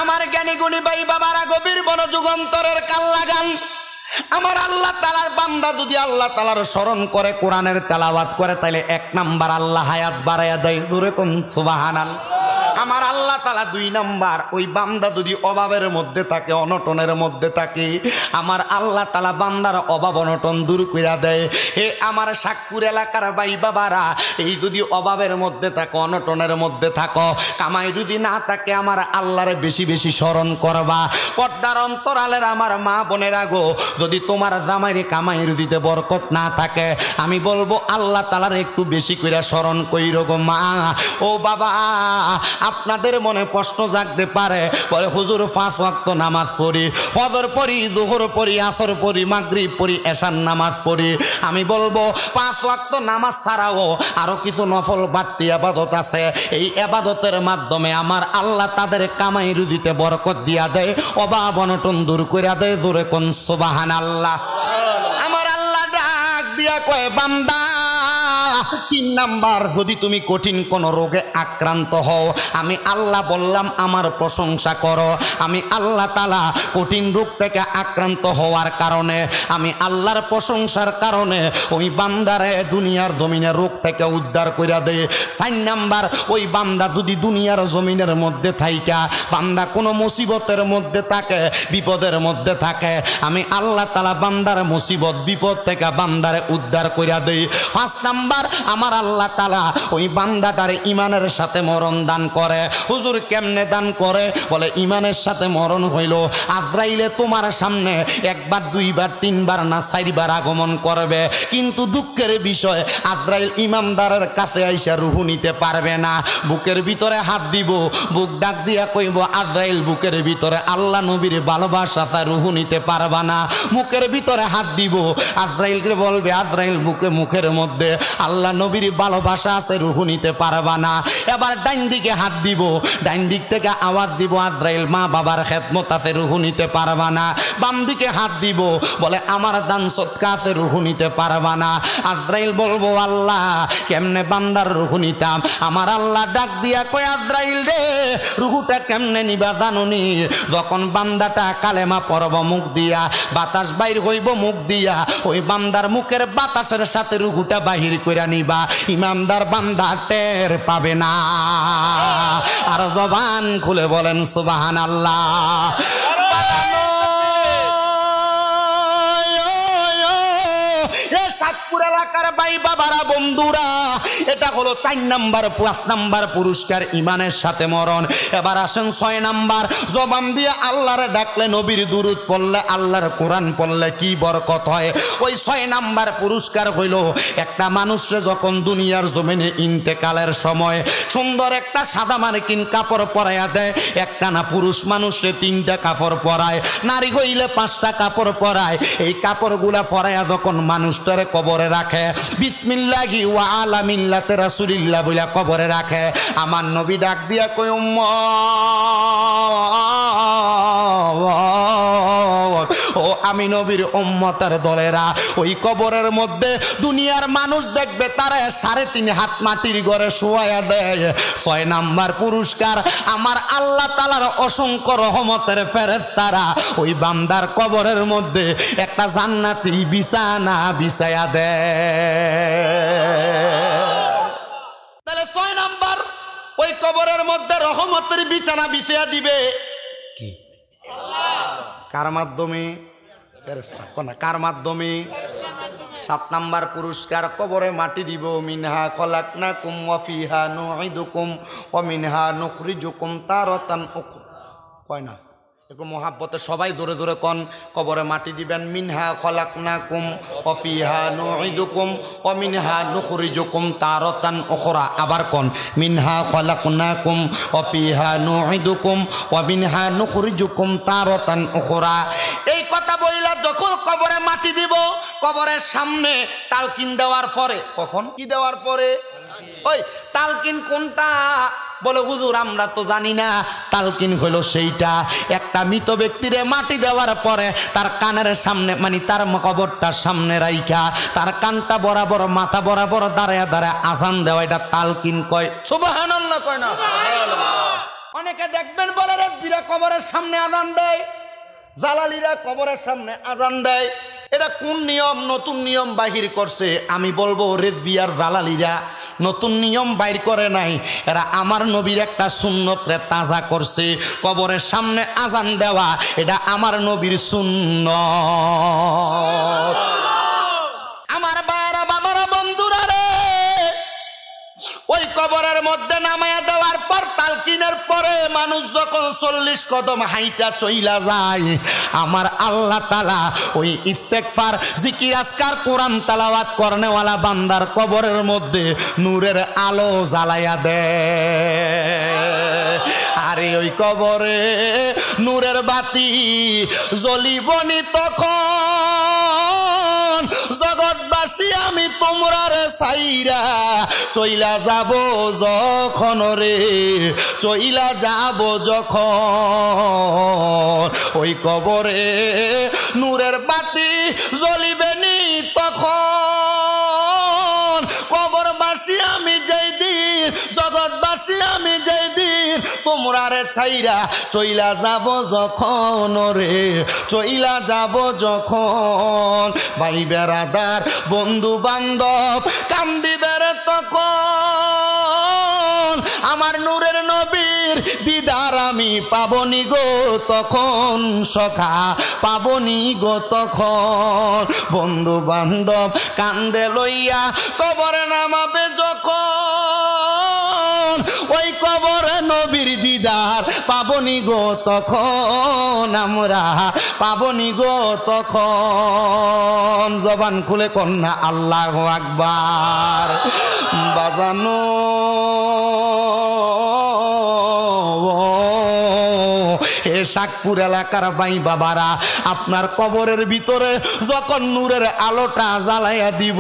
আমার জ্ঞানী গুণী ভাই বাবারা গভীর বড় যুগান্তরের কাল লাগান। আমার আল্লাহ তাআলার বান্দা যদি আল্লাহ তাআলার স্মরণ করে কোরআনের তেলাওয়াত করে তাহলে 1 নাম্বার আল্লাহ হায়াত বাড়ায়া দেয়। জোরে কোন সুবহানাল্লাহ। আমার আল্লাহ তাআলা 2 নাম্বার ওই বান্দা যদি অভাবের মধ্যে থাকে অনটনের মধ্যে থাকে আমার আল্লাহ তাআলা বান্দার অভাব অনটন দূর কইরা দেয়। হে আমার শাকপুর এলাকার ভাই বাবারা এই যদি অভাবের মধ্যে থাকো অনটনের মধ্যে থাকো কামাই যদি না থাকে আমার আল্লাহরে বেশি বেশি স্মরণ করবা। পর্দার অন্তরালের আমার মা বোনেরা গো যদি তোমার জামাইরে কামাই রুজিতে বরকত না থাকে আমি বলবো আল্লাহ তাআলার একটু বেশি কইরা স্মরণ কইরো গো মা। ও বাবা আপনাদের মনে প্রশ্ন জাগতে পারে বলে হুজুর 5 ওয়াক্ত নামাজ পড়ি, ফজর পড়ি, যোহর পড়ি, আসর পড়ি, মাগরিব পড়ি, এশার নামাজ পড়ি। আমি বলবো 5 ওয়াক্ত নামাজ ছাড়াও আরো কিছু নফল বাড়তি ইবাদত আছে। এই ইবাদতের মাধ্যমে আমার আল্লাহ তাদের কামাই রুজিতে বরকত দিয়া দেয়, অভাব অনটন দূর কইরা দেয়। জোরে কোন সুবহানাল্লাহ। আমার আল্লাহ ডাক দিয়া কয় বান্দা 3 নাম্বার যদি তুমি কঠিন কোন রোগে আক্রান্ত হও আমি আল্লাহ বললাম আমার প্রশংসা করো। আমি আল্লাহ তাআলা কঠিন রোগ থেকে আক্রান্ত হওয়ার কারণে আমি আল্লাহর প্রশংসার কারণে ওই বান্দারে দুনিয়ার জমিনের রোগ থেকে উদ্ধার কইরা দেয়। 4 নাম্বার ওই বান্দা যদি দুনিয়ার জমিনের মধ্যে থাইকা বান্দা কোনো মুসিবতের মধ্যে থাকে বিপদের মধ্যে থাকে আমি আল্লাহ তাআলা বান্দার মুসিবত বিপদ থেকে বান্দারে উদ্ধার কইরা দেই। 5 নাম্বার আমার আল্লাহ তাআলা ওই বান্দাটার ইমানের সাথে মরণ দান করে। হুজুর কেমনে দান করে বলে ইমানের সাথে মরণ হইল আজরাইলে তোমার সামনে 1 বার 2 বার 3 বার না 4 বার আগমন করবে কিন্তু দুঃখের বিষয় আজরাইল ইমানদারের কাছে আইসা রূহ নিতে পারবে না। বুকের ভিতরে হাত দিব বুক ডাক দিয়া কইব আজরাইল বুকের ভিতরে আল্লাহ নবীর ভালোবাসা আছে রূহ নিতে পারবা না। মুখের ভিতরে হাত দিব আজরাইলকে বলবে আজরাইল বুকে মুখের মধ্যে আল্লাহ নবীর ভালোবাসা আছে রূহ নিতে পারবা না। এবার ডাইন দিকে হাত দিব ডাইন দিক থেকে আওয়াজ দিব আজরাইল মা বাবার খেদমত আছে রূহ নিতে পারবা না। বাম দিকে হাত দিব বলে আমার দান সদকা আছে রূহ নিতে পারবা না। আজরাইল বলবো আল্লাহ কেমনে বান্দার রূহ নিতাম। আমার আল্লাহ ডাক দিয়া কয় আজরাইল রে রূহটা কেমনে নিবা জানুনি যখন বান্দাটা কালেমা পড়ব মুখ দিয়া বাতাস বাইর হইব মুখ দিয়া ওই বান্দার মুখের বাতাসের সাথে রূহটা বাহির কইরা নিবা ইমানদার বান্দা টের পাবে না। আর জবান খুলে বলেন সুবহানাল্লাহ। সাতপুর এলাকার ভাই বাবারা বন্ধুরা এটা হলো 4 নাম্বার 5 নাম্বার পুরস্কার ইমানের সাথে মরণ। এবার আসেন 6 নাম্বার জবান দিয়ে আল্লাহর ডাকলে নবীর দুরূদ পড়লে আল্লাহর কোরআন পড়লে কি বরকত হয়। ওই 6 নাম্বার পুরস্কার হইল একটা মানুষরে যখন দুনিয়ার জমিনে ইন্তেকালের সময় সুন্দর একটা সাদা মার্কিন কাপড় পরাইয়া দেয়। একটা না পুরুষ মানুষরে 3টা কাপড় পরায়, নারী হইলে 5টা কাপড় পরায়। এই কাপড়গুলা পরাইয়া যখন মানুষটারে কবরে রাখে বিসমিল্লাহি ওয়া আলা মিল্লাতি রাসূলিল্লাহ বলে কবরে রাখে আমার নবী ডাক দিয়া কই উম্মত ও আমি নবীর উম্মতের দলেরা ওই কবরের মধ্যে দুনিয়ার মানুষ দেখবে তারা 3.5 হাত মাটির ঘরে শোয়ায়া দেয়। 6 নাম্বার পুরস্কার আমার আল্লাহ তাআলার অসংখ্য রহমতের ফেরেশতারা ওই বান্দার কবরের মধ্যে একটা জান্নাতি বিছানা বিছায়া তাহলে 6 নাম্বার ওই কবরের মধ্যে রহমতের বিছানা বিছায়া দিবে কি কার মাধ্যমে ফেরেশতা কোন কার মাধ্যমে 7 নাম্বার পুরস্কার কবরে মাটি দিব মিনহা খলাকনাকুম ওয়া ফিহা নুঈদুকুম ওয়া মিনহা নুখরিজুকুম তারাতান উখরা কয় না একটু মোহাব্বতে সবাই জোরে জোরে কোন কবরে মাটি দিবেন মিনহা খলাকনাকুম ওয়া ফিহা নুঈদুকুম ওয়া মিনহা নুখরিজুকুম তারাতান উখরা আবার কোন মিনহা খলাকনাকুম ওয়া ফিহা নুঈদুকুম ওয়া মিনহা নুখরিজুকুম তারাতান উখরা। এই কথা বইলা যখন কবরে মাটি দিব কবরের সামনে তালকিন দেওয়ার পরে কখন কি দেওয়ার পরে ওই তালকিন কোনটা বলে হুজুর আমরা তো জানি না। তালকিন হলো সেইটা একটা মৃত ব্যক্তিরে মাটি দেওয়ার পরে তার কানের সামনে মানে তার কবরটার সামনে রাইখা তার কানটা বরাবর মাথা বরাবর দাঁড়ায় দাঁড়ায় আজান দেওয়া এটা তালকিন কয়। সুবহানাল্লাহ কয় না অনেকে দেখবেন বলে রেজবিরা কবরের সামনে আজান দেয়, জালালিরা কবরের সামনে আজান দেয়। এটা কোন নিয়ম? নতুন নিয়ম বাহির করছে। আমি বলবো রেজবি আর জালালিরা নতুন নিয়ম বাইর করে নাই, এরা আমার নবীর একটা সুন্নতরে তাজা করছে। কবরের সামনে আজান দেওয়া এটা আমার নবীর সুন্নত। আমার বাবারা, বাবারা, বন্ধুরা রে, ওই কবরের মধ্যে নামায়া দেওয়ার পর তালকিনের পরে মানুষ যখন 40 কদম হাইটা চইলা যায়, আমার আল্লাহ তাআলা ওই ইস্তেগফার, জিকির, আজকার, কোরআন তেলাওয়াত করনেওয়ালা বান্দার কবরের মধ্যে নূরের আলো জ্বালায়া দেয়। আরে ওই কবরে নূরের বাতি জ্বলিবনি তখন, জগৎবাসী আমি তোমরারে ছাইরা চইলা যাব যখন রে, চইলা যাব যখন, ওই কবরে নূরের বাতি জ্বলিবেনি তখন। কবরবাসী আমি যেই দিন, জগৎবাসী আমি যেই দিন তোমরারে ছাইরা চইলা যাব যখন রে, চইলা যাব যখন। ভাই বেড়াদার, বন্ধু বান্ধব কান্দিবের তখন, আমার নূরের নবীর দিদার আমি পাবনি গো তখন, সখা পাবনি গো তখন। বন্ধু বান্ধব কান্দে লইয়া কবরে নামাবে যখন, ওই কবরে নবীর দিদার পাবনি গো তখন, আমরা পাবনি গো তখন। জবান খুলে কন্যা আল্লাহু আকবার। বাজানো শাকপুর এলাকার ভাই বাবারা, আপনার কবরের ভিতরে যখন নূরের আলোটা জ্বালাইয়া দিব,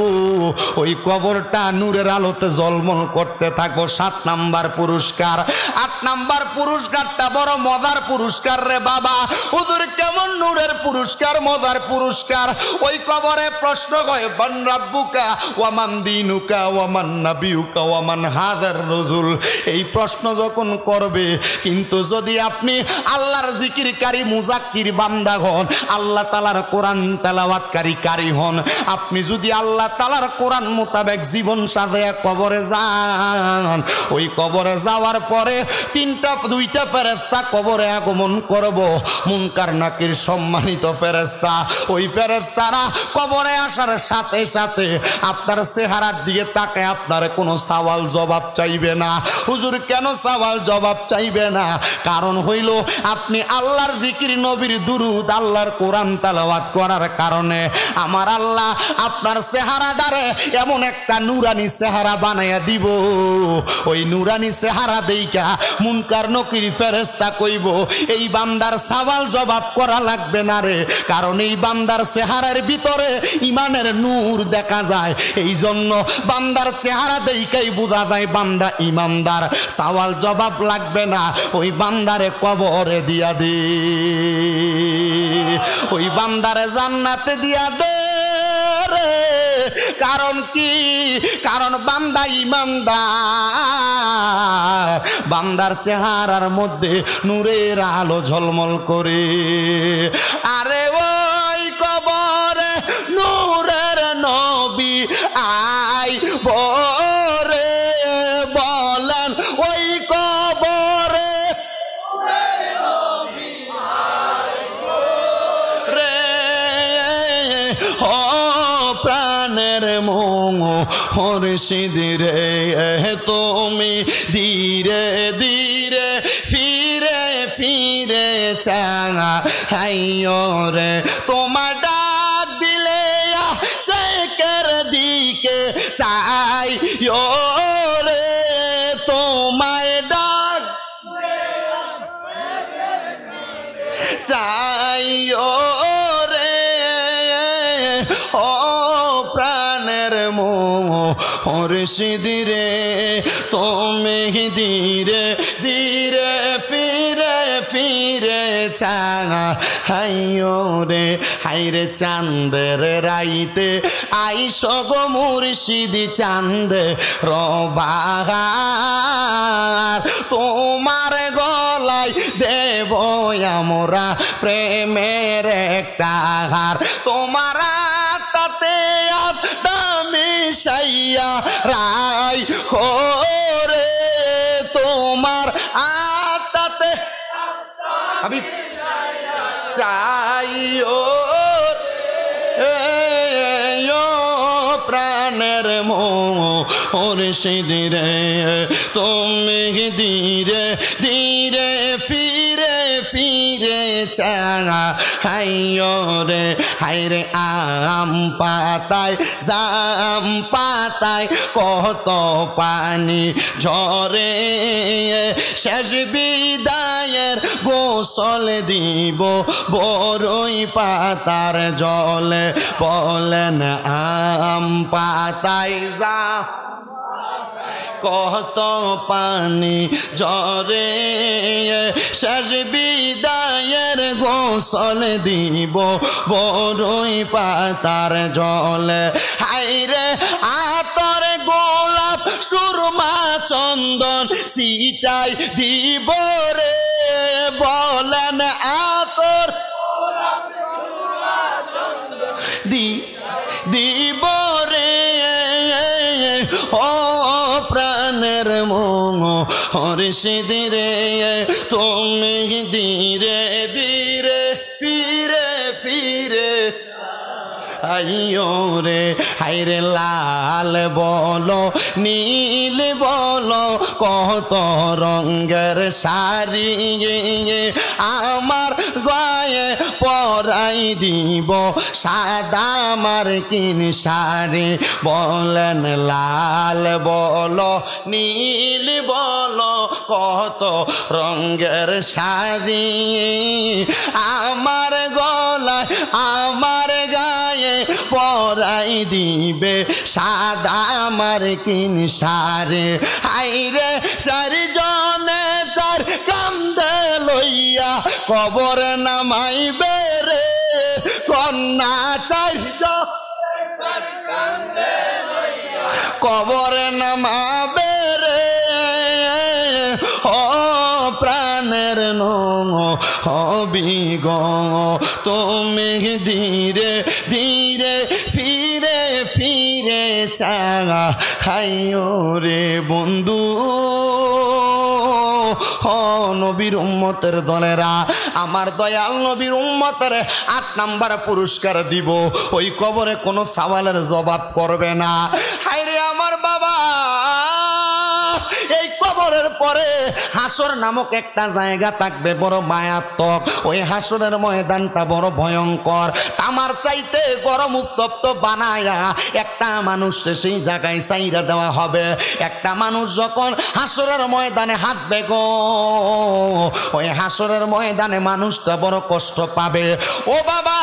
ওই কবরটা নূরের আলোতে জলমল করতে থাকবো। 7 নাম্বার পুরস্কার। 8 নাম্বার পুরস্কারটা বড় মজার পুরস্কার রে বাবা। হুজুর কেমন নূরের পুরস্কার, মজার পুরস্কার? ওই কবরে প্রশ্ন হয়, মান রাব্বুকা ওয়া মান দীনুকা ওয়া মান নাবিয়ুকা ওয়া মান হাযার রাসূল। এই প্রশ্ন যখন করবে, কিন্তু যদি আপনি আল্লাহর জিকিরকারী মুজাক্কির বান্দা হন, আল্লাহ তাআলার কোরআন তেলাওয়াতকারী কারি হন, আপনি যদি আল্লাহ তাআলার কোরআন মোতাবেক জীবন সাজায়া কবরে যান, ওই কবরে যাওয়ার পরে 2টা ফেরেশতা কবরে আগমন করব, মুনকার নাকির সম্মানিত ফেরেশতা। ওই ফেরেশতারা কবরে আসার সাথে সাথে আপনার চেহারার দিকে তাকায় আপনার কোনো সওয়াল জবাব চাইবে না। হুজুর কেন সওয়াল জবাব চাইবে না? কারণ হইল আপনি আল্লাহর জিকির, নবীর দুরূদ, আল্লাহর কোরআন তেলাওয়াত করার কারণে আমার আল্লাহ আপনার চেহারাটারে এমন একটা নুরানি চেহারা বানাইয়া দিব, ওই নুরানি চেহারা দেইখা মুনকার নকির ফেরেশতা কইব, এই বান্দার সওয়াল জবাব করা লাগবে না রে, কারণ এই বান্দার চেহারার ভিতরে ইমানের নূর দেখা যায়। এই জন্য বান্দার চেহারা দেইখাই বোঝা যায় বান্দা ইমানদার। সওয়াল জবাব লাগবে না, ওই বান্দারে কবরে দিয়া দে, ওই বান্দারে জান্নাতে দিয়া দে রে। কারণ কি? কারণ বান্দা ইমানদার, বান্দার চেহারার মধ্যে নূরের আলো ঝলমল করে। আরে ওই কবরে নূরের নবী আই বরে বলেন, ওই কবরে রে ও প্রাণের মুর্শিদ রে, তুমি ধীরে ধীরে ফিরে ফিরে চাইও রে, তোমার ডাক দিলে শেখের দিকে চাইও রে, তোমায় ডাক চাইও রে ও প্রাণের মুর্শিদ রে, তুমি ধীরে ধীরে ফিরে ফিরে ফিরে চাইও রে হাইরে চাঁদের রাইতে আইসো গো মুর্শিদ চাঁদ রবাহার তোমার গলায় দেব আমরা প্রেমের একটা হার তোমার তাতে দামি সাইয়া রাই রে তোমার আতাতে আমি চাইও প্রাণের মুর্শিদ রে তুমি ধীরে ধীরে ফিরে ফিরে চাইও রে হাইরে আম পাতায় জাম পাতায় কত পানি ঝরে শেষ বিদায়ের গোসল দিব বড়ই পাতার জলে বলেন আম পাতায় জাম কত পানি ঝরে শেষ বিদায়ের গোসল দিব বড়ই পাতার জলে হাইরে আতর গোলাপ সুরমা চন্দন সিটাই দিব রে বলেন আতর দিব রে ও প্রাণের মুর্শিদ রে তুমি ধীরে ধীরে ফিরে ফিরে আইও রে হাইরে লাল বলো নীল বলো কত রঙের শাড়ি আমার গায়ে পরাই দিব সাদা মার্কিন শাড়ি বলেন লাল বলো নীল বলো কত রঙের শাড়ি আমার গলায় আমার গায়ে পরাই দিবে সাদা মার্কিন শাড়ি হাইরে চারজনে চার কান্দে লইয়া কবর নামাইবে রে কন্যা চারজন কবর নামাবে রে ও প্রাণের হবি গো তুমি ধীরে ধীরে ফিরে ফিরে চাইও রে বন্ধু নবীর উম্মতের দলেরা আমার দয়াল নবীর উম্মতের 8 নাম্বার পুরস্কার দিব ওই কবরে কোনো সওয়ালের জবাব করবে না হায়রে আমার বাবা এই কবরের পরে হাসর নামক একটা জায়গা থাকবে বড় মায়াত্মক ওই হাসরের ময়দানটা বড় ভয়ঙ্কর তামার চাইতে গরম উত্তপ্ত বানায়া একটা মানুষ সেই জায়গায় চাইরা দেওয়া হবে একটা মানুষ যখন হাসরের ময়দানে হাঁটবে গো ওই হাসরের ময়দানে মানুষটা বড় কষ্ট পাবে ও বাবা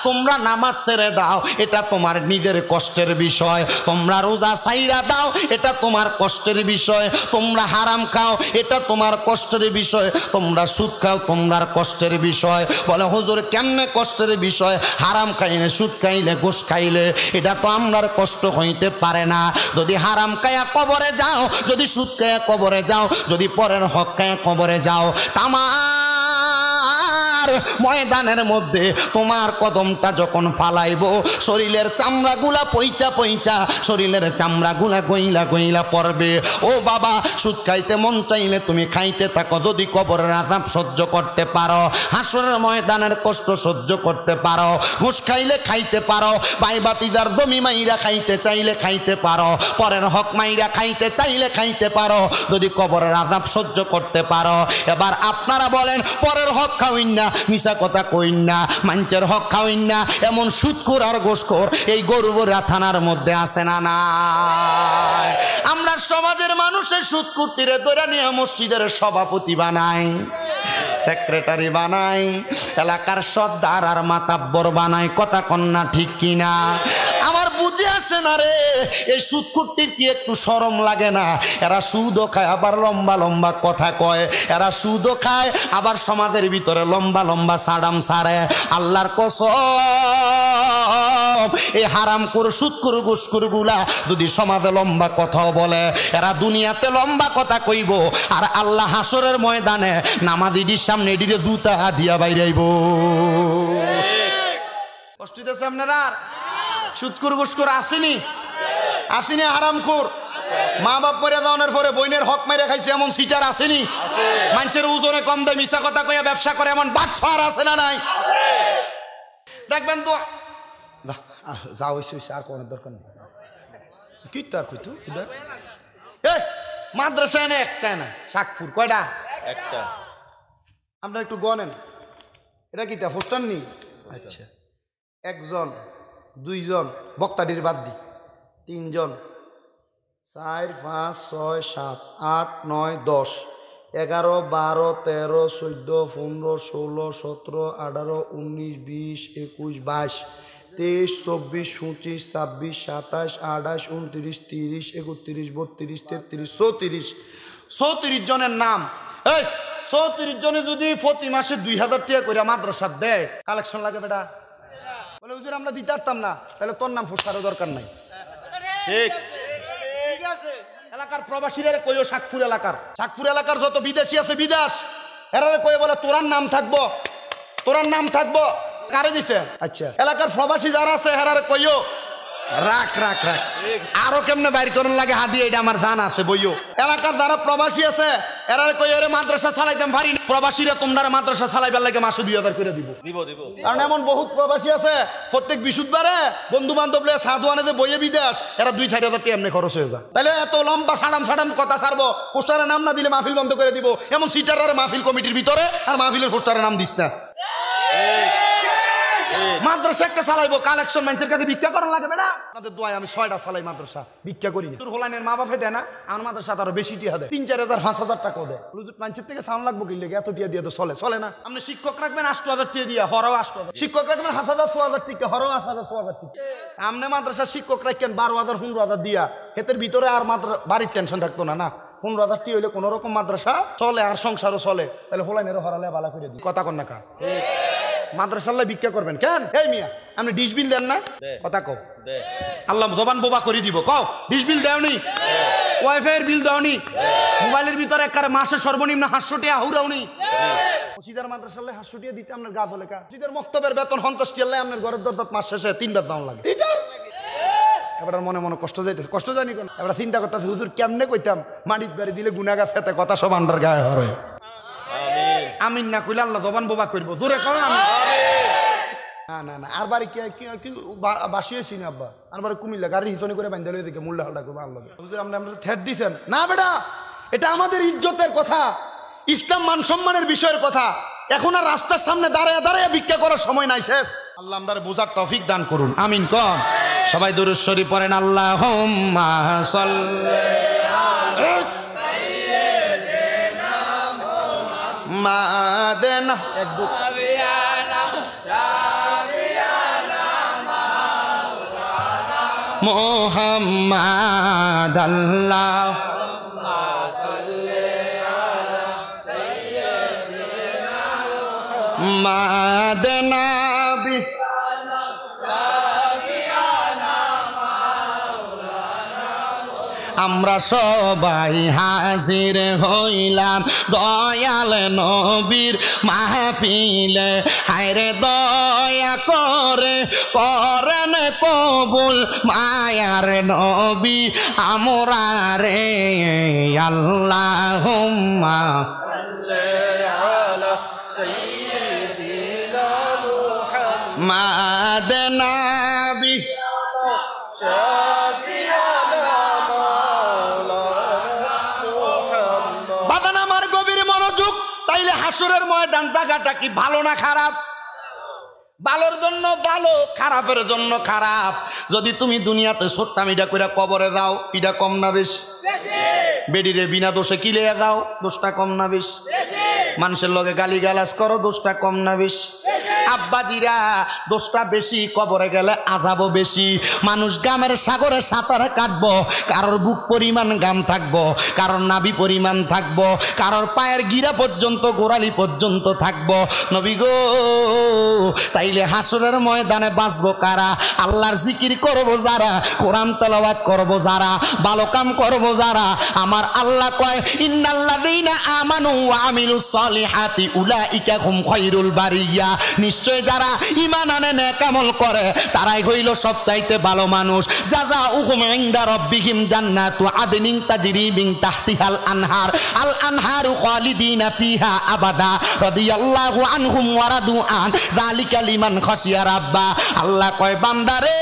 তোমরা নামাজ ছেড়ে দাও এটা তোমার নিজের কষ্টের বিষয় তোমরা রোজা ছাইরা দাও এটা তোমার কষ্টের বিষয় তোমরা হারাম খাও এটা তোমার কষ্টের বিষয় তোমরা সুদ খাও তোমার কষ্টের বিষয় বলে হুজুর কেমনে কষ্টের বিষয় হারাম খাইলে সুদ খাইলে ঘুষ খাইলে এটা তো আমরার কষ্ট হইতে পারে না যদি হারাম খায়া কবরে যাও যদি সুদ খায়া কবরে যাও যদি পরের হক খায়া কবরে যাও ময়দানের মধ্যে তোমার কদমটা যখন ফালাইবো শরীরের চামড়াগুলা পইচা পইচা শরীরের চামড়াগুলা গইলা গইলা পড়বে ও বাবা সুদ খাইতে মন চাইলে তুমি খাইতে থাকো যদি কবরের আযাব সহ্য করতে পারো হাসরের ময়দানের কষ্ট সহ্য করতে পারো ঘুষ খাইলে খাইতে পারো ভাই ভাতিজার জমি মাইরা খাইতে চাইলে খাইতে পারো পরের হক মাইরা খাইতে চাইলে খাইতে পারো যদি কবরের আযাব সহ্য করতে পারো এবার আপনারা বলেন পরের হক খাওইন না মিশা কথা কইন না মানুষের হক খাওইন না এমন সুদখোর আর ঘুষখোর এই গরুবরা থানার মধ্যে আছে না নাই আমরা সমাজের মানুষের সুদকুটিরে ধরে নিয়ে মসজিদের সভাপতি বানাই সেক্রেটারি বানাই এলাকার সর্দার আর মাতাব্বর বানাই কথা কন্যা ঠিক কিনা আমার বুদ্ধি বুঝে আসে না রে, এই সুদখুরটির কি একটু শরম লাগে না? এরা সুদও খায় আবার লম্বা লম্বা কথা কয়, এরা সুদও খায় আবার সমাজের ভিতরে লম্বা লম্বা সাড়াম সারে। আল্লাহর কসম, এই হারামখোর সুদখোর ঘুষখোর গুলা যদি সমাজে লম্বা কথাও বলে, এরা দুনিয়াতে লম্বা কথা কইব, আর আল্লাহ হাসরের ময়দানে নামাজীদের সামনে এদিকে জুতা দিয়া বাইরাইব। কষ্ট হইতেছে আপনারা? সুদখোর ঘুষখোর আসেনি? আসেনি হারামখোর? মা বাপ মরে যাওয়ার পরে বইনের হক মেরে খাইছে এমন সিটার আসেনি? মানুষের ওজনে কম দেয়, মিশা কথা কইয়া ব্যবসা করে এমন বাটফার আছে না নাই? দেখবেন তো যা হইছে আর কোন দরকার নেই। কি তার কইতো মাদ্রাসা এনে একটা না শাকপুর কয়টা? একটা। আপনারা একটু গনেন, এটা কি তা পোস্টার নি? আচ্ছা, একজন, দুইজন বক্তাটির বাদ দি, তিনজন, 4, 5, 6, 7, 8, 9, 10, 11, 12, 13, 14, 15, 16, 17, 18, 19, 20, 21, 22, 23, 24, 25, 26, 27, 28, 29, 30, 31, 32, 33, 34, 34 জনের নাম। এই 34 জনে যদি প্রতি মাসে 2000 টাকা করে মাদ্রাসা দেয়, কালেকশন লাগে বেটা? বলে হুজুর আমরা দিতে পারতাম না, তাহলে তোর নাম ফুসকারও দরকার নাই। ঠিক এলাকার প্রবাসীরা কইও, শাকপুর এলাকার যত বিদেশি আছে বিদেশ, এরা কই বলে তোরার নাম থাকবো, তোরার নাম থাকবো। কারে দিছে? আচ্ছা, এলাকার প্রবাসী যারা আছে হেরারে কইও রাখ রাখ রাখ, আরো কেমনে বাইর করন লাগে হাদি, এটা আমার জানা আছে বইও। এলাকার যারা প্রবাসী আছে এরারে কই ওরে মাদ্রাসা চালাইতাম পারি না, প্রবাসীরা তোমরা মাদ্রাসা চালাইবার লাগে মাসে 2000 করে দিব। কারণ এমন বহুত প্রবাসী আছে প্রত্যেক বিশুদ্ধবারে বন্ধু বান্ধব লয়ে সাধু আনে যে বইয়ে বিদেশ, এরা 2-4 হাজার টাকা এমনি খরচ হয়ে যায়। তাহলে এত লম্বা সাড়াম কথা ছাড়বো, পোস্টারে নাম না দিলে মাহফিল বন্ধ করে দিব। এমন সিটার মাহফিল কমিটির ভিতরে আর মাহফিলের পোস্টারে নাম দিস না। মাদ্রাসা একটা চালাইবো, কালেকশন মানুষের কাছে ভিক্ষা করার লাগে বেটা? আপনাদের দোয়ায় আমি 6টা চালাই মাদ্রাসা, ভিক্ষা করি না। তোর হোলাইনের মা বাপে দেয় না, আমার মাদ্রাসা আরো বেশি টিয়া দেয়, 3-4 হাজার 5,000 টাকাও দেয়। মানুষের থেকে সাউন্ড লাগবো কি লেগে এত টিয়া দিয়ে তো চলে না। আপনি শিক্ষক রাখবেন 8,000 টাকা দিয়া, হরাও 8,000, শিক্ষক রাখবেন 7,000-6,000 টাকা, হরাও 8,000-6,000 টাকা। আপনি মাদ্রাসা শিক্ষক রাখেন 12,000-15,000 দিয়া, এতের ভিতরে আর বাড়ির টেনশন থাকতো না। না, 15,000 টাকা হইলে কোন রকম মাদ্রাসা চলে আর সংসারও চলে। তাহলে হোলাইনেরও হরালে বালা করে দিই, কথা কন না কা? মাদ্রাসাল্লাহ ভিক্ষা করবেন কেন? এই মিয়া আপনি ডিশ বিল দেন না? কথা কও, আল্লাহ জবান বোবা করে দিব। কও ডিশ বিল দেওনি, ওয়াইফাই এর বিল দেওনি, মোবাইলের ভিতরে একবারে মাসে সর্বনিম্ন 500 টাকা হুরাওনি। মসজিদের মাদ্রাসাল্লাহ 500 টাকা দিতে আপনার গাছ হলে কা? মসজিদের মক্তবের বেতন 50 টাকা, আপনার ঘরের দরদাত মাস শেষে 3 বার দাম লাগে। এবার মনে মনে কষ্ট যায়নি কোন? এবার চিন্তা করতে হুজুর কেমনে কইতাম মাটির বাড়ি দিলে গুনাগাছ খেতে কথা সব আন্ডার গায়ে হরে। আমিন না কইলে আল্লাহ জবান বোবা করবো, জোরে কর না। না আর বাড়ি কি বাসিয়েছি না আব্বা, আর বাড়ি কুমিল্লা গাড়ি হিসনি করে বান্ধে লই দেখে মুল্লা হালটা করবো আল্লাহ। হুজুর আমরা থ্রেট দিছেন না বেটা, এটা আমাদের ইজ্জতের কথা, ইসলাম মান সম্মানের বিষয়ের কথা। এখন আর রাস্তার সামনে দাঁড়ায় ভিক্ষা করার সময় নাই। শেখ আল্লাহ আমাদের বোঝার তৌফিক দান করুন, আমিন কন। সবাই দুরূদ শরীফ পড়েন, আল্লাহুম্মা সাল্লি মাদেনা মুহাম্মাদ আল্লাহুম্মা সাল্লি আলা সাইয়্যিদিনা মাদেনা বি আমরা সবাই হাজির হইলাম দয়াল নবীর মাহফিলে। হায়রে দয়া করে করেন কবুল মায়ার নবী আমরা রে। আল্লাহুম্মা সাল্লি আলা সাইয়্যিদিনা মুহাম্মাদ নবী হাসরের ময়দান জায়গাটা কি ভালো না খারাপ? ভালোর জন্য ভালো, খারাপের জন্য খারাপ। যদি তুমি দুনিয়াতে সত্যামিটা করে কবরে যাও, এটা কম না বেশি? বেডিরে বিনা দোষে কিলে যাও, দোষটা কম না বেশি? মানুষের লগে গালি গালাজ করো, দোষটা কম না বেশি? আব্বাজিরা দোষটা বেশি, কবরে গেলে আযাবও বেশি। মানুষ গামের সাগরে সাঁতার কাটবো, কারোর বুক পরিমাণ গাম থাকবো, কারোর নাভি পরিমাণ থাকবো, কারোর পায়ের গিরা পর্যন্ত গোড়ালি পর্যন্ত থাকবো। নবী গো, তাইলে হাসরের ময়দানে বাঁচবো কারা? আল্লাহর জিকির করবো যারা, কোরআন তেলাওয়াত করবো যারা, ভালো কাম করবো যারা। আমার আল্লাহ কয় ইন্নাল্লাযীনা আমানু ওয়া আমিলুস সলিহাতি উলাইকা হুম খায়রুল বারিয়া। নিশ্চয় যারা ঈমান আনে, নেক আমল করে, তারাই হইল সবচাইতে ভালো মানুষ। জাযাউহুম ইনদা রাব্বিহিম জান্নাতু আদনিন তাজরি মিন তাহতিহাল আনহার, আল আনহারু খালিদিনা ফিহা আবাদা রাদিয়াল্লাহু আনহুম ওয়া রাদু আন যালিকা লিমান খাশিয়া রাব্বা। আল্লাহ কয় বান্দারে,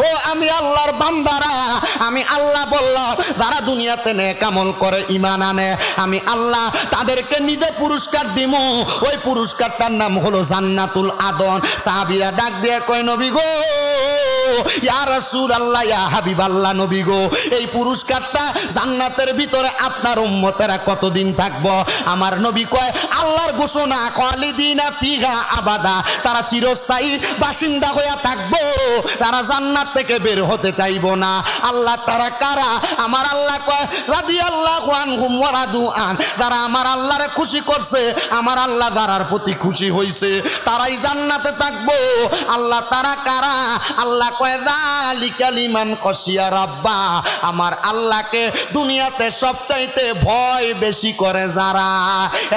ও আমি আল্লাহর বান্দারা, আমি আল্লাহ বললাম যারা দুনিয়াতে নেক আমল করে, ঈমান আনে, আমি আল্লাহ তাদেরকে নিজে পুরস্কার দিব। ওই পুরস্কারটার নাম হলো জান্নাতুল আদন। সাহাবীরা ডাক দিয়ে কয় নবী গো, ইয়া রাসূলুল্লাহ, ইয়া হাবিবাল্লাহ, নবী গো, এই পুরস্কারটা জান্নাতের ভিতরে আপনার উম্মতেরা কতদিন থাকবো? আমার নবী কয় আল্লাহর ঘোষণা খালিদিনা ফিহা আবাদা, তারা চিরস্থায়ী বাসিন্দা হইয়া থাকবো, তারা জান্নাত থেকে বের হতে চাইবো না। আল্লাহ তারা কারা? আমার আল্লাহ কয় রাদিয়াল্লাহু আনহুম ওয়া রাদু আন, যারা আমার আল্লাহরে খুশি করছে, আমার আল্লাহ যারার প্রতি খুশি হইছে, তারাই জান্নাতে থাকবো। আল্লাহ তারা কারা? আল্লাহ কয় যালিকা লিমান খাশিয়া রাব্বা, আমার আল্লাহকে দুনিয়াতে সবচাইতে ভয় বেশি করে যারা।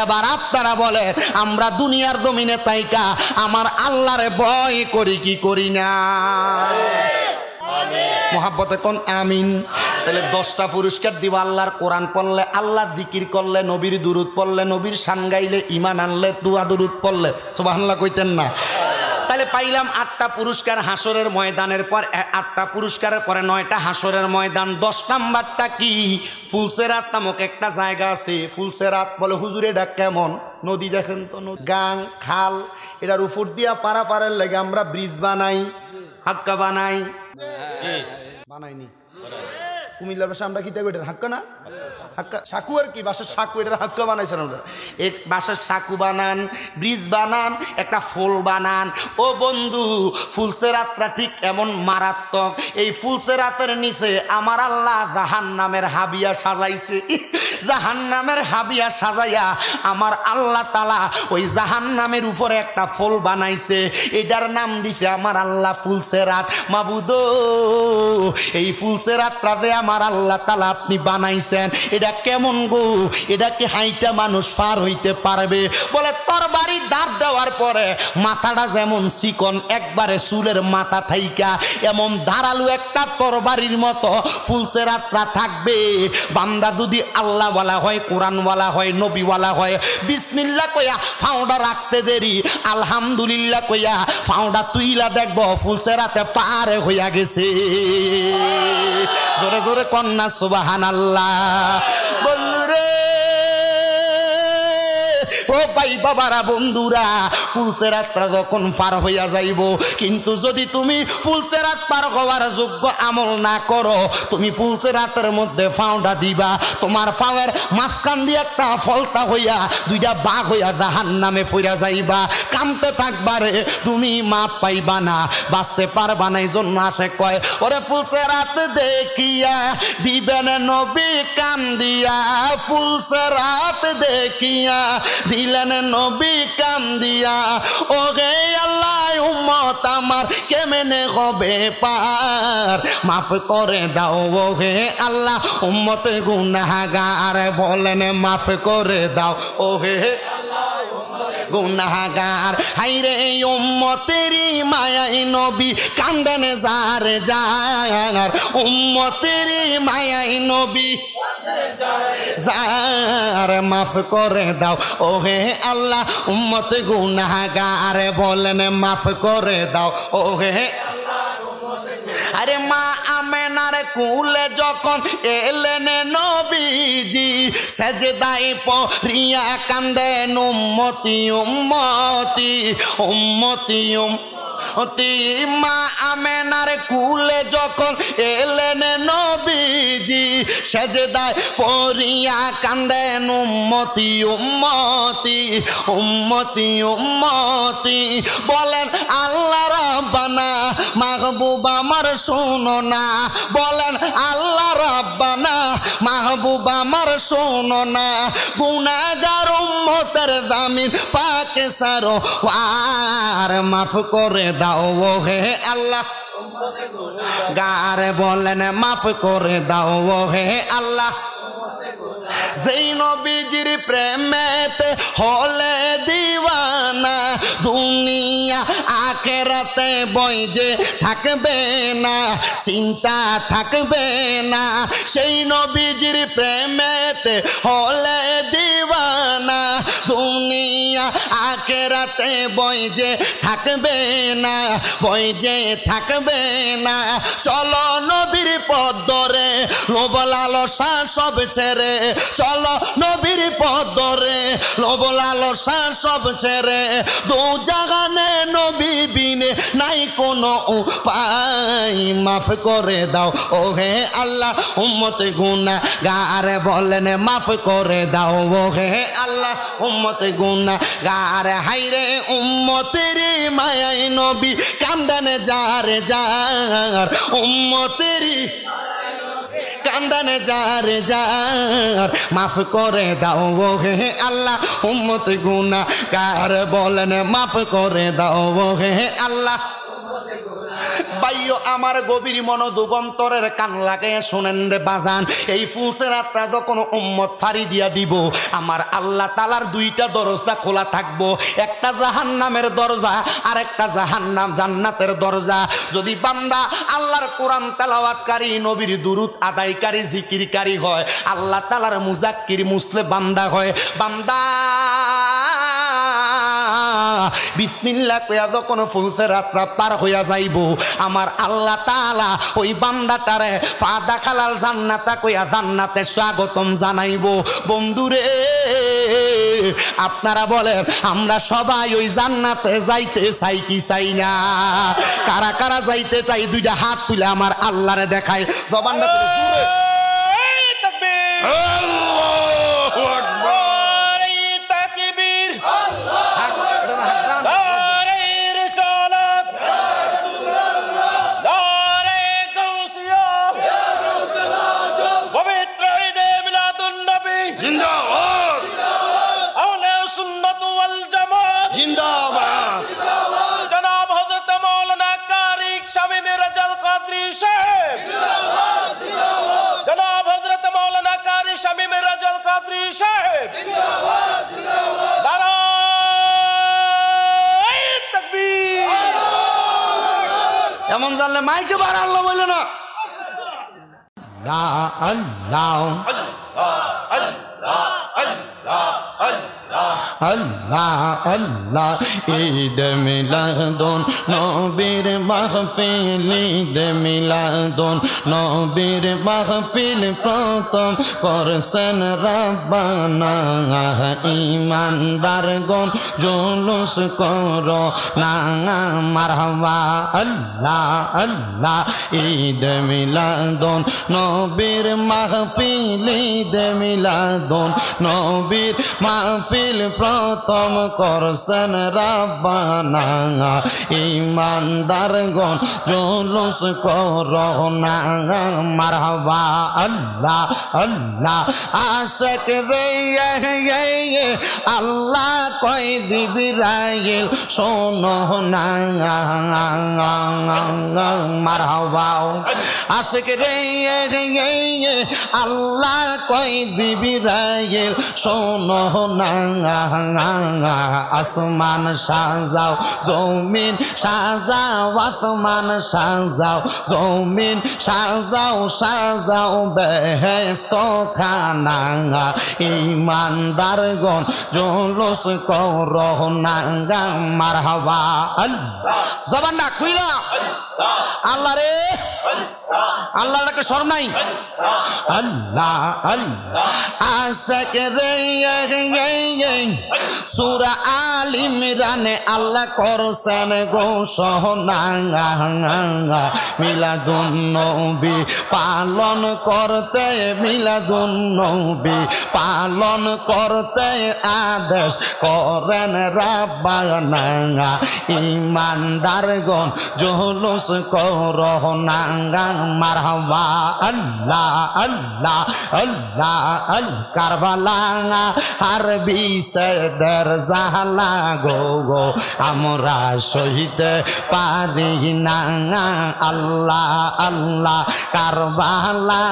এবার আপনারা বলে আমরা দুনিয়ার জমিনে তাইকা আমার আল্লাহরে ভয় করি কি করি না? মোহাব্বতে কোন আমিন। তাহলে 10টা পুরস্কার দিব। আল্লাহর কোরআন পড়লে, আল্লাহর জিকির করলে, নবীর দুরূদ পড়লে, নবীর শান গাইলে, ঈমান আনলে, দুআ দুরূদ পড়লে, সুবহানাল্লাহ কইতেন না? তাহলে পাইলাম 8টা পুরস্কার হাসরের ময়দানের পর। 8টা পুরস্কারের পরে 9টা হাসরের ময়দান। 10 নাম্বারটা কি? ফুলসেরাত নামক একটা জায়গা আছে। ফুলসেরাত বলে হুজুর এটা কেমন? নদী দেখেন তো, গাং খাল, এটার উপর দিয়া পারাপারের লাগে আমরা ব্রিজ বানাই, হাক্কা বানাই, বানাইনি কুমিল্লার ভাষা আমরা কি এটা হাক্কা না, হাক্কা সাকু আর কি, বাসার সাকু, এটা হাক্কা বানাইছেন আমরা। এক বাসার সাকু বানান, ব্রিজ বানান, একটা ফুল বানান। ও বন্ধু, ফুলসেরাতটা ঠিক এমন মারাত্মক। এই ফুলসেরাতের নিচে আমার আল্লাহ জাহান্নামের হাবিয়া সাজাইছে। জাহান্নামের হাবিয়া সাজাইয়া আমার আল্লাহ তাআলা ওই জাহান্নামের উপরে একটা ফুল বানাইছে। এটার নাম দিছে আমার আল্লাহ ফুলসেরাত। মাবুদ, এই ফুলসেরাতটা যে আমার আল্লাহ তাআলা আপনি বানাইছেন, এটা কেমন গো? এটা কি হাইটা মানুষ পার হইতে পারবে? বলে তরবারি দাঁত দেওয়ার পরে মাথাটা যেমন চিকন, একবারে চুলের মাথা থাইকা এমন ধারালো একটা তরবারির মতো ফুলসেরাতটা থাকবে। বান্দা যদি আল্লাহওয়ালা হয়, কোরআনওয়ালা হয়, নবীওয়ালা হয়, বিসমিল্লাহ কইয়া ফাউডা রাখতে দেরি, আলহামদুলিল্লাহ কইয়া ফাউডা তুইলা দেখবো ফুলসেরাতে পারে হইয়া গেছে। জোরে জোরে কন্যা সুবহানাল্লাহ। বন্ধুরে, ও ভাই বাবারা, বন্ধুরা, ফুলসেরাতটা যখন পার হইয়া যাইব, কিন্তু যদি তুমি ফুলসেরাত পার হওয়ার যোগ্য আমল না করো, তুমি ফুলসেরাতের মধ্যে পাউডা দিবা, তোমার পাওয়ের মাঝখান দিয়ে একটা ফলতা হইয়া দুইটা বাঘ হইয়া জাহান্নামে পইরা যাইবা, কামতে থাকবারে, তুমি মাপ পাইবা না, বাঁচতে পারবা না। এই জন্য আসে কয়, ওরে ফুলসেরাত দেখিয়া দিবেন নবী কান্দিয়া, ফুলসেরাত দেখিয়া দিলেন নবী কান্দিয়া, ও গে আল্লাহ উম্মত আমার কেমনে হবে পার, মাফ করে দাও ও হে আল্লাহ উম্মত গুনাহগার, বলেন মাফ করে দাও ও হে গুনাহগার। হাইরে উম্মতেরই মায়াই নবী কান্দেন যার যার, উম্মতেরই মায়াই নবী যার, মাফ করে দাও ও হে আল্লাহ উম্মত গুনাহগার, বলেন মাফ করে দাও ও হে। আরে মা আমেনার কুলে যখন এলেন নবীজি, সেজদায় পড়িয়া কান্দেন উম্মতি উম্মতি উম্মতি মা আমেনার কুলে যখন এলেন নবীজি সেজদায় পড়িয়া কান্দেন উম্মতি উম্মতি উম্মতি উম্মতি বলেন আল্লাহ রাব্বানা মাহবুব আমার শোনো না বলেন আল্লাহ রাব্বানা মাহবুব আমার শোনো না গুনাহগার উম্মতের জামিন পাকে সারো আর মাফ করে দাও ও হে আল্লাহ গারে বলেন মাফ করে দাও ও হে আল্লাহ যেই নবীজির প্রেমেতে হলে দিওয়ানা দুনিয়া আখেরাতে বই যে থাকবে না চিন্তা থাকবে না সেই নবীজির প্রেমেতে হলে দিওয়ানা দুনিয়া আখেরাতে বই যে থাকবে না বই যে থাকবে না চলো নবীর পথ ধরে লোভ লালসা সব ছেড়ে চলো নবীর পথ ধরে লোভ লালসা সব ছেড়ে দু জাগানে নবী বিনে নাই কোনো উপায় মাফ করে দাও ও হে আল্লাহ উম্মতে গুনাহগার বলেন মাফ করে দাও ও হে আল্লাহ উম্মতে গুনাহগার হায়রে উম্মতের মায়ায় নবী কান্দানে যারে যার উম্মতের কান্দানে যারে যার মাফ করে দাও ও হে আল্লাহ উম্মত গুনাহগার বলেন মাফ করে দাও ও হে আল্লাহ ভাইও আমার গভীর মনোযোগ অন্তরের কান লাগাইয়া শোনেন রে বাজান এই ফুলসেরাতটা যখন উম্মত ফাড়ি দিয়া দিব আমার আল্লাহ তাআলার দুইটা দরজা খোলা থাকবো একটা জাহান্নামের দরজা আর একটা জান্নাতের দরজা যদি বান্দা আল্লাহর কোরআন তেলাওয়াতকারী নবীর দুরূদ আদায়কারী জিকিরকারী হয় আল্লাহ তাআলার মুজাক্কির মুসলে বান্দা হয় বান্দা বিসমিল্লাহ কইয়া যখন ফুলসেরাতটা পার হইয়া যাইব আমার আল্লাহ তাআলা ওই বান্দাটারে পা দাখালাল জান্নাতা কইয়া জান্নাতে স্বাগতম জানাইব বন্ধুরে আপনারা বলেন আমরা সবাই ওই জান্নাতে যাইতে চাই কি চাই না কারা কারা যাইতে চাই দুইটা হাত তুলে আমার আল্লাহরে দেখায় জবানটা জোরে তাকবীর আল্লাহু আকবার তাকবীর আল্লাহ এমন জানলে মাইকে বার আল্লাহ বলে না আল্লাহ আল্লাহ আল্লাহ ঈদ মিলাদুন নবীর মাহফিল ঈদ মিলাদুন নবীর মাহফিল প্রথম করছেন রাব্বানা ঈমানদারগণ জুলুস করো না মারহাবা আল্লাহ আল্লাহ ঈদ মিলাদুন নবীর মাহফিল ঈদ মিলাদুন নবীর মাহফিল প্রথম করছেন রাব্বানা ঈমানদারগণ জুলুস করো না মারহাবা আল্লাহ আল্লাহ আশিক রে আল্লাহ কই জিবরাইল শোনো না মারহাবা আশিক রে আল্লাহ কই জিবরাইল শোনো না আসমান সাজাও জমিন সাজাও আসমান সাজাও জমিন সাজাও সাজাও বেহেশত খানা ঈমানদারগণ জুলুস করো না মারহাবা আল্লাহ জবান না খুইলা আল্লাহ রে আল্লাহর একটা শরম নাই আল্লাহ আল্লাহ আশিক রে সূরা আল ইমরানে আল্লাহ করছেন ঘোষণা মিলাদুন নবী পালন করতে, মিলাদুন নবী পালন করতে আদেশ করেন রাব্বানা। ইমানদারগণ জুলুস করো না, মারহাবা আল্লাহ আল্লাহ আল্লাহ আল কারবালা আর বিসেদের জালা গো গো আমরা সহিতে পারি না। আল্লাহ আল্লাহ কারবালা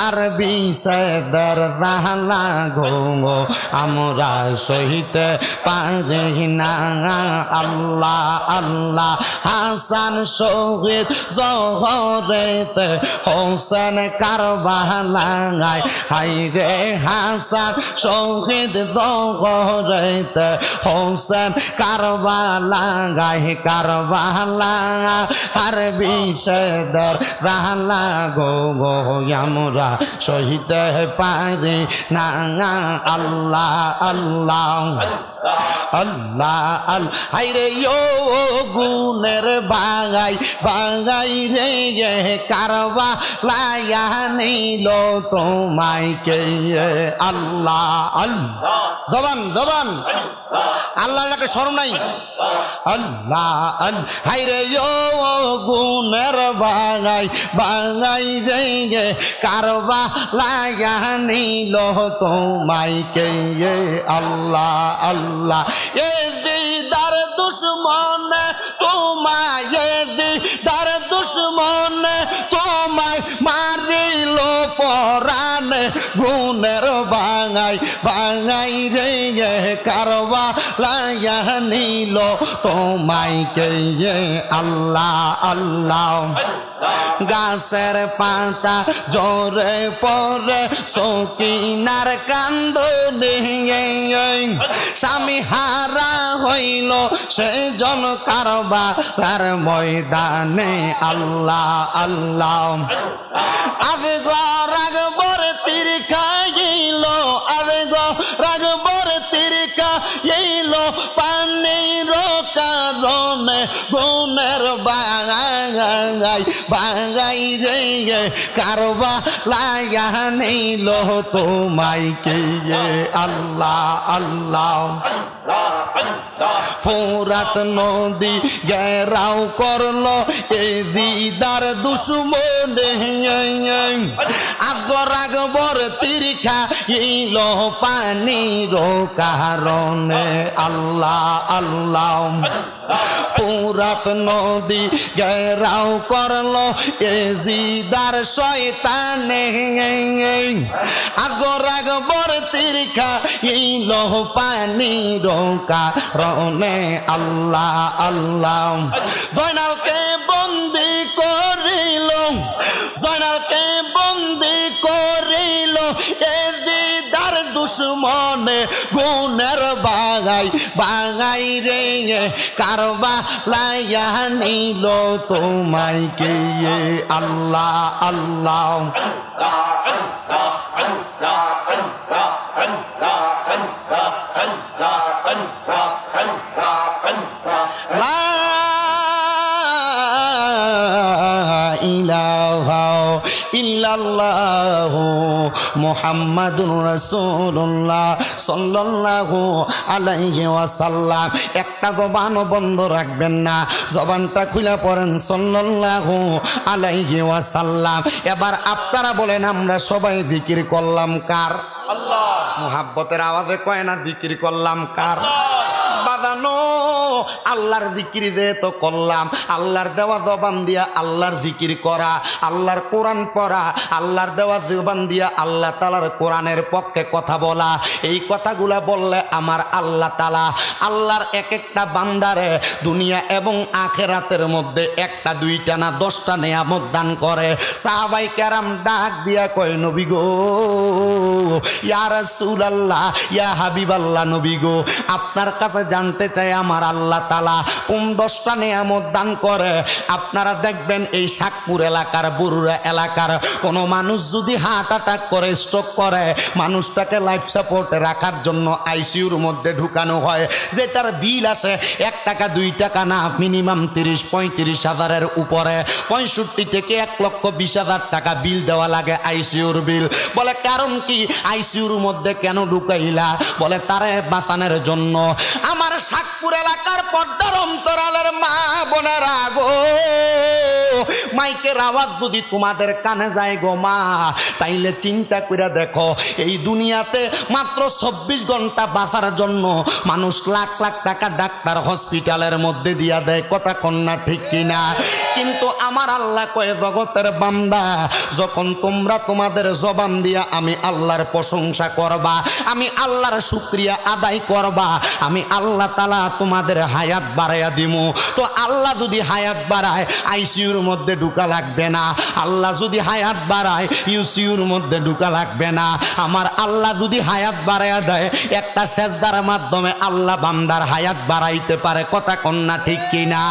আর বিসেদের জালা গো গো আমরা সহিতে পারি না। আল্লাহ আল্লাহ হাসান শহীদ জহরেতে হোসেন কারবালায়, হাই রে হাসান শহীদ জহরেতে হোসেন কারবালায়, কারবালা আর বিশেদের রাহলা গো গো আমরা সহিতে পারি না। আল্লাহ আল্লাহ আল্লাহ আল হাইরে ও গুনের বাগাই বাগাই রে কারবা লায়া নিল তোমায় কে। আল্লাহ আল্লাহ জবান জবান আল্লাহ একটা শরম নাই। আল্লাহ আল হাইরে ও গুনের বাগাই বাগাই রে কারবা লায়া নিল তোমায় কে। আল্লাহ আল্লাহ এ দিদার দুশ্মন তোমায়, দিদার দুশ্মন তোমায় মারিল পরাণ গুনের বাঙাই বাঙাই রে কারবা লায়া নিল তোমায় কে। আল্লাহ আল্লাহ গাছের পাতা জোরে পরে সকিনার কান্দনে, স্বামী হারা হইল সেজন কারবালার ময়দানে। আল্লাহ আল্লাহ আজ রাগবর তীর খাইল, আজ রাগবর তীর খাইল পানির কারণে গুনের বাঙাই বাঙাই রে কারবালায় নিল তোমায় কে। আল্লাহ আল্লাহ ফোরাত নদী গেরাও করলো এ দিদার দুশ্মনে, আগর আগবর তীর খাইল পানির কারণে। আল্লাহ আল্লাহ ফোরাত নদী গেরাও করলো এ জিদার শয়তানে, আগর আগবর তীর খাইল পানির কারণে। আল্লাহ আল্লাহ জয়নালকে বন্দি করিল, জয়নালকে বন্দি করিল এ দিদার দুশ্মনে গুনের বাগাই বাগাই রে কারবালায় নিল তোমায় কে। আল্লাহ আল্লাহ ইল্লাল্লাহু মুহাম্মাদুর রাসূলুল্লাহ সাল্লাল্লাহু আলাইহি ওয়াসাল্লাম। একটা জবানও বন্ধ রাখবেন না, জবানটা খুলে পড়েন সাল্লাল্লাহু আলাইহি ওয়াসাল্লাম। এবার আপনারা বলেন আমরা সবাই জিকির করলাম কার? আল্লাহ। মুহাব্বতের আওয়াজে কয় না জিকির করলাম কার? বাদানো আল্লাহর জিকির যে তো করলাম, আল্লাহর দেওয়া জবান দিয়া আল্লাহর জিকির করা, আল্লাহর কোরআন পড়া, আল্লাহর দেওয়া জবান দিয়া আল্লাহ তাআলার কোরআনের পক্ষে কথা বলা। এই কথাগুলা বললে আমার আল্লাহ তাআলা আল্লাহর এক একটা বান্দারে দুনিয়া এবং আখিরাতের মধ্যে একটা দুইটা না 10টা নিয়ামত দান করে। সাহাবাই কেরাম ডাক দিয়া কয় নবী গো, ইয়া রাসূলুল্লাহ, ইয়া হাবিবাল্লাহ, নবী গো আপনার কাছে জানতে চাই আমার আল্লাহ তাআলা কোন 10টা নিয়ামত দান করে। আপনারা দেখবেন এই শাকপুর এলাকার বরুড়া এলাকার কোনো মানুষ যদি হার্ট অ্যাটাক করে, স্ট্রোক করে, মানুষটাকে লাইফ সাপোর্টে রাখার জন্য আইসিইউর মধ্যে ঢুকানো হয়, যেটার বিল আসে 1 টাকা 2 টাকা না, মিনিমাম 30-35 হাজারের উপরে, 65 থেকে 1,20,000 টাকা বিল দেওয়া লাগে আইসিইউর বিল। বলে কারণ কি, আইসিইউর মধ্যে কেন ঢুকাইলা? বলে তারে বাঁচানোর জন্য। আমার শাকপুর এলাকার পর্দার অন্তরালের মা বোনেরা গো, মাইকের আওয়াজ যদি তোমাদের কানে যায় গো মা, তাইলে চিন্তা করে দেখো, এই দুনিয়াতে মাত্র 24 ঘন্টা বাঁচার জন্য মানুষ লাখ লাখ টাকা ডাক্তার হসপিটালের মধ্যে দিয়া দেয়, কথা কন্যা ঠিক কিনা? কিন্তু আমার আল্লাহ কয়ে, জগতের বান্দা, যখন তোমরা তোমাদের জবান দিয়া আমি আল্লাহর প্রশংসা করবা, আমি আল্লাহর শুকরিয়া আদায় করবা, আমি আল্লাহ তাআলা তোমাদের হায়াত বাড়াইয়া দিমু। তো আল্লাহ যদি হায়াত বাড়ায় আইসিইউর মধ্যে ঢুকা লাগবে না, আল্লাহ যদি হায়াত বাড়ায় ইউসিইউর মধ্যে ঢুকা লাগবে না। আমার আল্লাহ যদি হায়াত বাড়াইয়া দেয়, একটা সেজদার মাধ্যমে আল্লাহ বান্দার হায়াত বাড়াইতে পারে, কথা কন্যা ঠিক কিনা?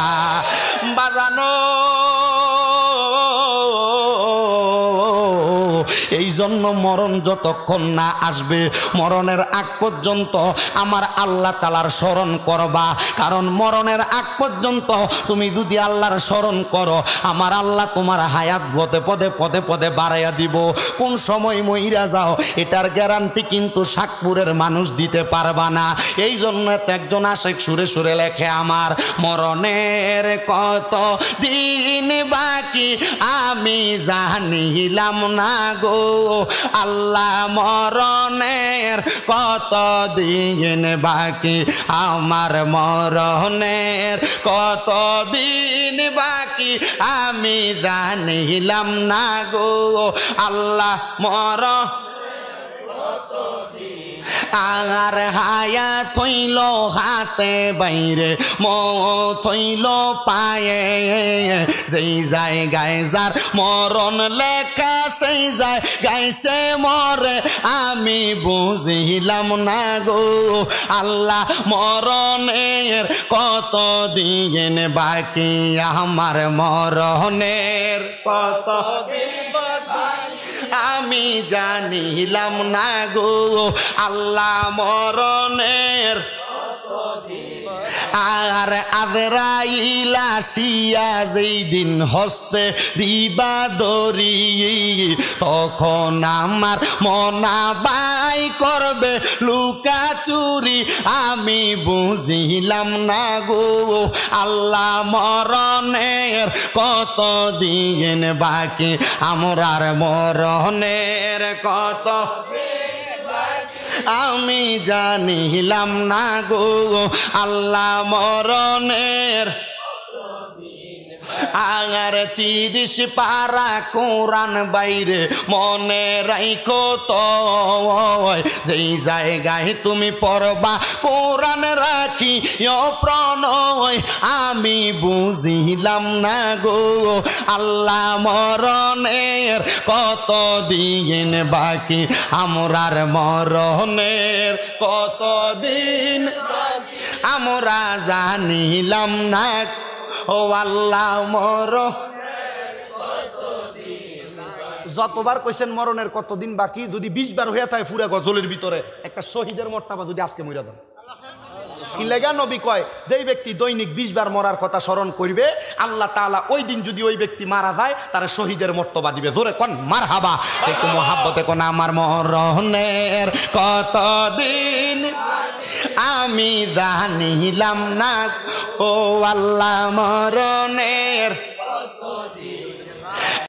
বাজানো এই জন্য মরণ যতক্ষণ না আসবে, মরণের আগ পর্যন্ত আমার আল্লাহ তাআলার স্মরণ করবা। কারণ মরণের আগ পর্যন্ত তুমি যদি আল্লাহর স্মরণ করো, আমার আল্লাহ তোমার হায়াত পদে পদে পদে পদে বাড়াইয়া দিব। কোন সময় মইরা যাও এটার গ্যারান্টি কিন্তু শাকপুরের মানুষ দিতে পারবা না। এই জন্য একজন আশেক সুরে সুরে লেখে, আমার মরণের কত দিন বাকি আমি জানিলাম না গো, আল্লাহ মরণের কত দিন বাকি, আমার মরণের কত দিন বাকি আমি জানিলাম না গো, আল্লাহ মরণ আর হায়াত হইল হাতে বাইরে, মত হইল পায়ে, যেই জায়গায় যার মরণ লেখা সেই জায়গায় সে মরে, আমি বুঝিলাম না গো, আল্লাহ মরণের কত দিন বাকি, আমার মরণের কত দিন আমি জানিলাম না গো, আল্লাহ মরণের। আর আজরাইল আসিয়া যেই দিন হস্তে দিবা দড়ি, তখন আমার মনা বাই করবে লুকা চুরি, আমি বুঝিলাম না গো, আল্লাহ মরণের কত দিন বাকি, আমরার মরণের কত আমি জানিলাম না গো, আল্লাহ মরণের। আর 30 পারা কোরআন বাইরে মনে রাইখো তো, যেই জায়গায় তুমি পড়বা কোরআন রাখি প্রণয়, আমি বুঝিলাম না গো, আল্লাহ মরণের কত দিন বাকি, আমরার মরণের কত দিন আমরা জানিলাম না, ও আল্লাহ মরণ। যতবার কইছেন মরণের কতদিন বাকি, যদি 20 বার হয়ে থাকে পুরা গজলের ভিতরে, একটা শহীদের মর্তাবা যদি আজকে মইরা দেন। কি লাগা নবী কয়, যেই ব্যক্তি দৈনিক 20 বার মরার কথা স্মরণ করবে, আল্লাহ তাআলা ওই দিন যদি ওই ব্যক্তি মারা যায় তারা শহীদের মর্তবা দিবে। জোরে কোন মারহাবা, একটু মোহাব্বতে কোন আমার মরণের কতদিন আমি জানিলাম না, ও আল্লাহ মরণের